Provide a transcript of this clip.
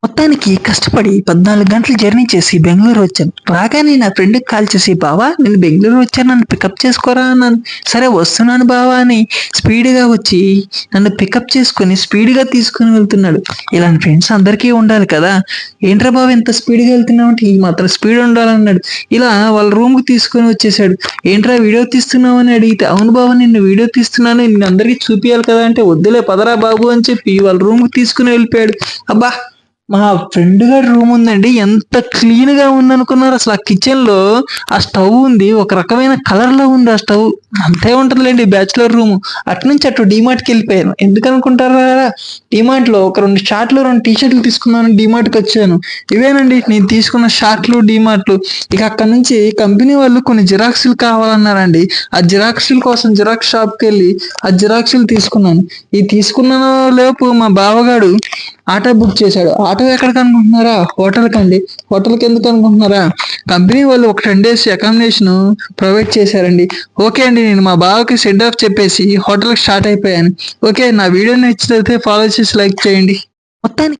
మొత్తానికి కష్టపడి 14 గంటలు జర్నీ చేసి బెంగుళూరు వచ్చాను. రాగానే నా ఫ్రెండ్‌కి కాల్ చేసి, "బావ నేను బెంగుళూరు వచ్చాను. నన్ను పికప్ చేసుకోరా" అన్నాను. "సరే వస్తున్నాను బావ" అని స్పీడ్‌గా వచ్చి నన్ను పికప్ చేసుకొని స్పీడ్‌గా తీసుకొని వెళ్తున్నాడు. ఇలాంటి ఫ్రెండ్స్ అందరికీ ఉండాలి కదా! "ఏంట్రా బావ ఇంత స్పీడ్‌గా వెళ్తున్నావు" అంటే, "ఈ మాత్రం స్పీడ్ ఉండాలన్నాడు." ఇలా వాళ్ళ రూమ్‌కి తీసుకొని వచ్చేసాడు. "ఏంట్రా వీడియో తీస్తున్నావు" అని అడిగితే, "అవును బావ నిన్ను వీడియో తీస్తున్నాను. నిన్ను అందరికి చూపియాలి కదా!" అంటే, "వద్దులే పదరా బాబు" అని చెప్పి వాళ్ళ రూమ్‌కి తీసుకొని వెళ్ళిపోయాడు. అబ్బా! మా ఫ్రెండ్ గాడి రూమ్ ఉందండి. ఎంత క్లీన్‌గా ఉందనుకున్నారు. అసలు ఆ కిచెన్‌లో ఆ స్టవ్ ఉంది. ఒక రకమైన కలర్‌లో ఉంది ఆ స్టవ్. అంతే ఉంటదిలెండి బ్యాచిలర్ రూము. అటునుంచి అటు డీమార్ట్‌కెళ్ళిపోయాను. ఎందుకనుకుంటారా? డీమార్ట్‌లో ఒక 2 షార్ట్‌లు, 2 టీ షర్ట్‌లు తీసుకుందామని డీమార్ట్‌కొచ్చాను. ఇవేనండి నేను తీసుకున్న షార్ట్‌లు, డీమార్ట్‌లు. ఇక అక్కడి నుంచి కంపెనీ వాళ్ళు కొన్ని జిరాక్స్‌లు కావాలన్నారండి. ఆ జిరాక్స్‌ల కోసం జిరాక్స్ షాప్‌కెళ్ళి ఆ జిరాక్స్‌లు తీసుకున్నాను. ఈ తీసుకున్న లోపు మా బావగాడు ఆటో బుక్ చేశాడు. ఆటో ఎక్కడికనుకుంటున్నారా? హోటల్‌కండి. హోటల్‌కెందుకనుకుంటున్నారా? కంపెనీ వాళ్ళు ఒక 10 డేస్ అకామిడేషను ప్రొవైడ్ చేశారండి. ఓకే అండి. నేను మా బావకి సెండ్ ఆఫ్ చెప్పేసి హోటల్‌కి స్టార్ట్ అయిపోయాను. ఓకే. నా వీడియో నచ్చినట్లయితే ఫాలో చేసి లైక్ చేయండి. మొత్తానికి